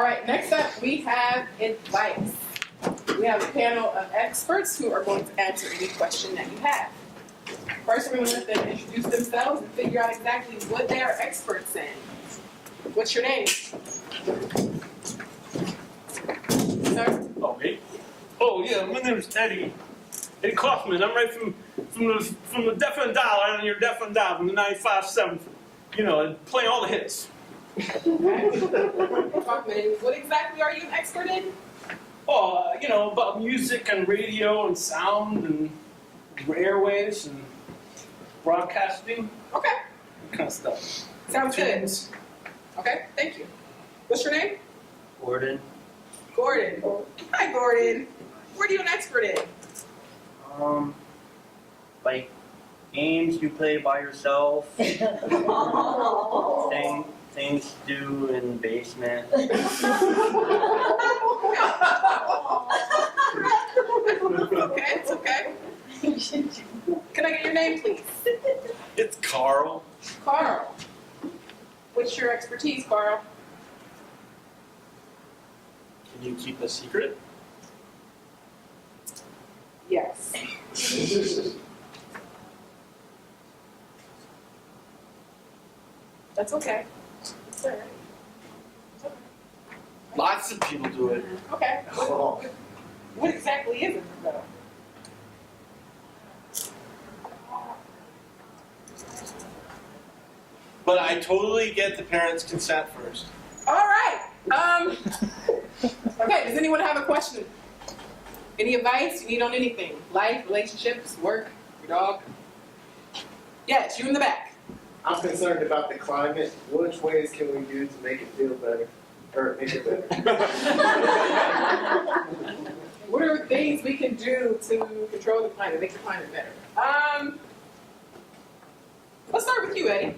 right, next up we have advice. We have a panel of experts who are going to answer any question that you have. First, we're going to let them introduce themselves and figure out exactly what they are experts in. What's your name? Sir? Okay. Oh yeah, my name is Eddie. Eddie Kaufman. I'm right from the Deaf and Dial, and you're Deaf and Dial from the 95.7. You know, playing all the hits. Kaufman, what exactly are you an expert in? Oh, you know, about music and radio and sound and airwaves and broadcasting, Okay, that kind of stuff. sounds good. Tunes. Okay, thank you. What's your name? Gordon. Gordon. Hi, Gordon. What are you an expert in? Like games you play by yourself, things to do in the basement. Okay, it's okay. Can I get your name, please? It's Carl. Carl. What's your expertise, Carl? Can you keep a secret? Yes. That's okay. It's all right. It's okay. Lots of people do it. Okay. What exactly is it, though? But I totally get the parents' consent first. All right. Okay, does anyone have a question? Any advice you need on anything? Life, relationships, work, your dog? Yes, you in the back. I'm concerned about the climate. Which ways can we do to make it feel better? Or make it better? What are things we can do to control the climate, make the climate better? Let's start with you, Eddie.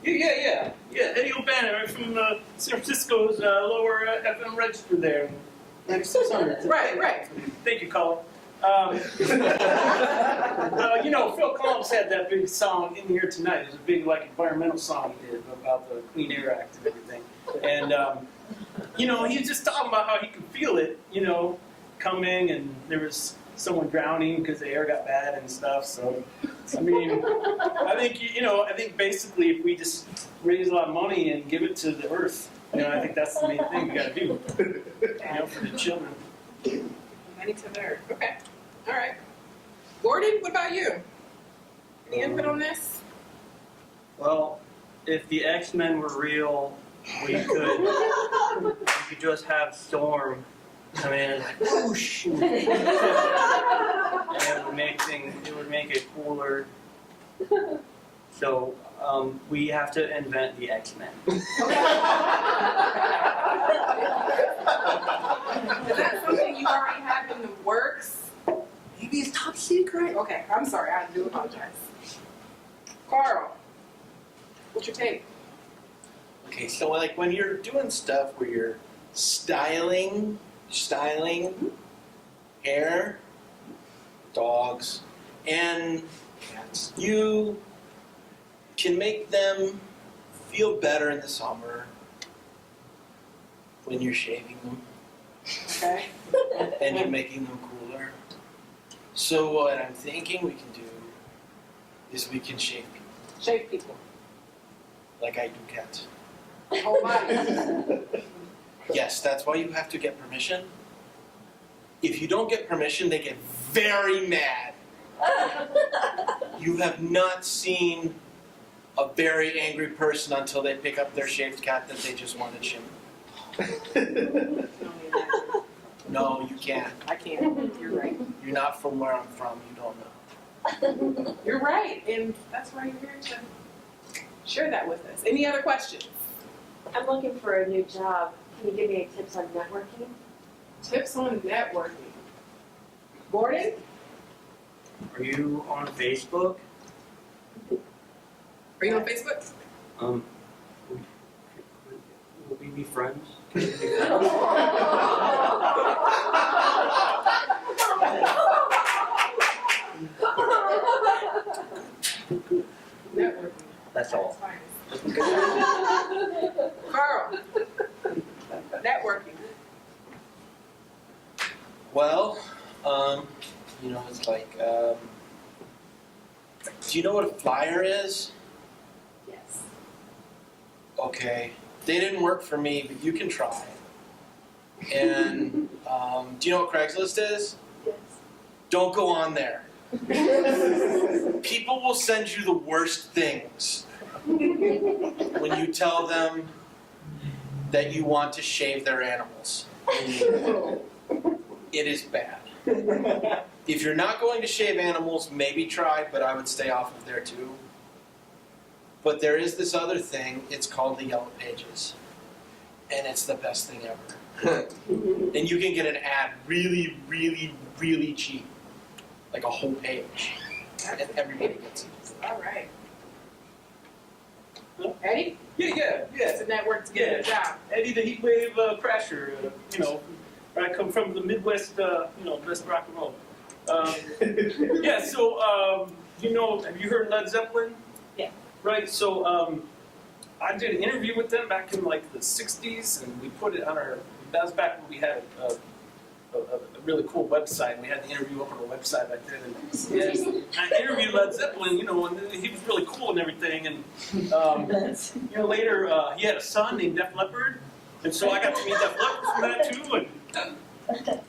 Yeah, Eddie O'Bannon, right from San Francisco's lower FM register there. 9600. Right. Thank you, Colin. You know, Phil Collins had that big song in here tonight. It was a big, like, environmental song he did about the Clean Air Act and everything. And, you know, he was just talking about how he could feel it, you know, coming, and there was someone drowning because the air got bad and stuff. So, I mean, I think basically if we just raise a lot of money and give it to the earth, you know, I think that's the main thing we got to do, you know, for the children. Money to the earth. Okay. All right. Gordon, what about you? Any input on this? Well, if the X-Men were real, we could just have Storm come in and like whoosh, and it would make it cooler. So we have to invent the X-Men. Is that something you already have in the works? Maybe it's top secret. Okay, I'm sorry. I do apologize. Carl, what's your take? Okay, so like when you're doing stuff where you're styling hair, dogs, and cats, you can make them feel better in the summer when you're shaving them Okay. and you're making them cooler. So what I'm thinking we can do is we can shave people Shave people. like I do cats. Whole body. Yes, that's why you have to get permission. If you don't get permission, they get very mad. You have not seen a very angry person until they pick up their shaved cat that they just want to shim. No, you can't. I can't. You're right. You're not from where I'm from. You don't know. You're right, and that's why you're here to share that with us. Any other questions? I'm looking for a new job. Can you give me tips on networking? Tips on networking. Gordon? Are you on Facebook? Are you on Facebook? Will we be friends? Networking. That's all. Carl. Networking. Well, it's like, do you know what a flyer is? Yes. Okay, they didn't work for me, but you can try. And do you know what Craigslist is? Yes. Don't go on there. People will send you the worst things when you tell them that you want to shave their animals. It is bad. If you're not going to shave animals, maybe try, but I would stay off of there too. But there is this other thing, it's called the Yellow Pages. And it's the best thing ever. And you can get an ad really, really, really cheap. Like a whole page. And everybody gets it. All right. Eddie? Yeah. It's a network to get a job. Eddie the Heatwave Crasher, where I come from, the Midwest, best rock and roll. Have you heard Led Zeppelin? Yeah. Right, so I did an interview with them back in like the 60s, and we put it on that was back when we had a really cool website. We had the interview up on our website back then. And I interviewed Led Zeppelin, and he was really cool and everything. And later he had a son named Def Leppard, and so I got to meet Def Leppard from that too.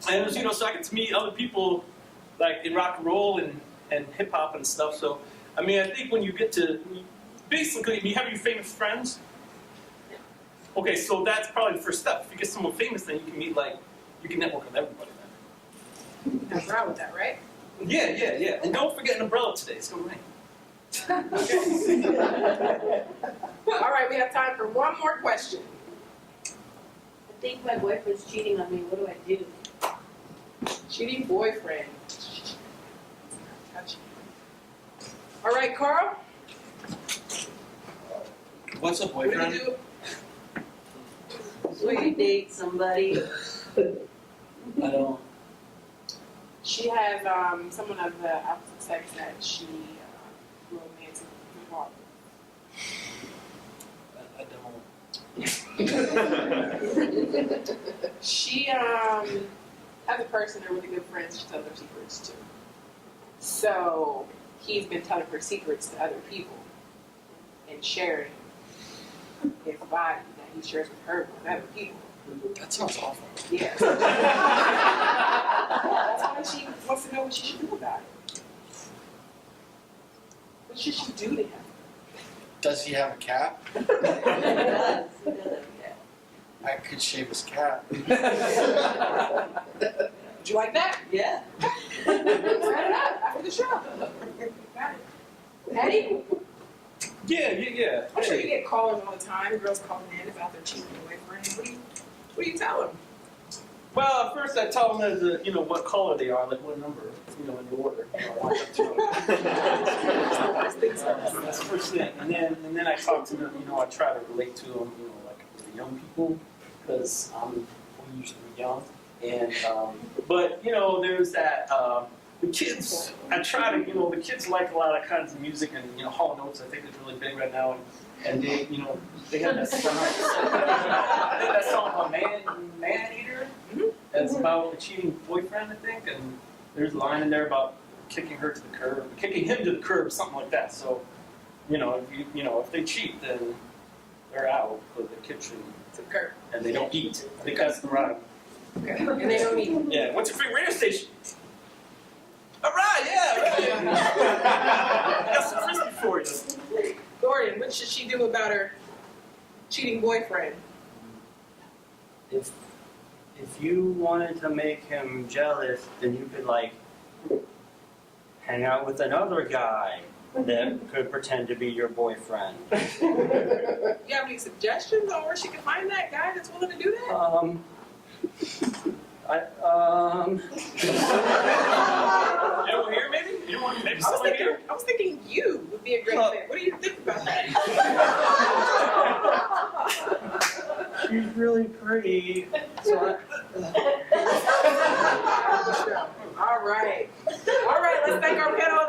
And it was, so I get to meet other people like in rock and roll and hip hop and stuff. So I think when you get to basically, you have your famous friends. Okay, so that's probably the first step. If you get someone famous, then you can meet you can network with everybody then. Nothing wrong with that, right? Yeah. And don't forget an umbrella today. It's gonna rain. All right, we have time for one more question. I think my boyfriend's cheating on me. What do I do? Cheating boyfriend. All right, Carl. What's a What do boyfriend? you do? Will you date somebody? I don't. She has someone of the opposite sex that she romantically involved I don't. with. She has a person they're really good friends. She tells her secrets to. So he's been telling her secrets to other people and sharing his body that he shares with her with other people. That sounds awful. Yeah. That's why she wants to know what she should do about it. What should she do to him? Does he have a cat? Yeah. I could shave his cat. Would you like that? Yeah. Set it up after the show. Got it. Eddie? Yeah. I'm sure you get callers all the time. Girls calling in about their cheating boyfriend. What do you tell them? Well, at first I tell them what color they are, like what number, in the order. I want them to know. That's the first thing. And then I talk to them, I try to relate to them, like the young people, because we're usually young. And, but, there's that, the kids, I try to, the kids like a lot of kinds of music, and, Hall & Oates I think is really big right now, and they, they have that song, I think that song called Man Eater, that's about a cheating boyfriend, I think, and there's a line in there about kicking her to the curb, kicking him to the curb, something like that, so, if they cheat, then they're out of the kitchen, To Kurt. and they don't eat, I think that's the rhyme. Okay. And they don't eat. Yeah, what's your favorite radio station? All right, yeah, right. I got some frisbee for you. Gordon, what should she do about her cheating boyfriend? If you wanted to make him jealous, then you could hang out with another guy that could pretend to be your boyfriend. You have any suggestions on where she can find that guy that's willing to do that? Anyone here, maybe? Maybe someone here? I was thinking you would be a great fit. What do you think about that? She's really pretty. So All right. Let's thank our panel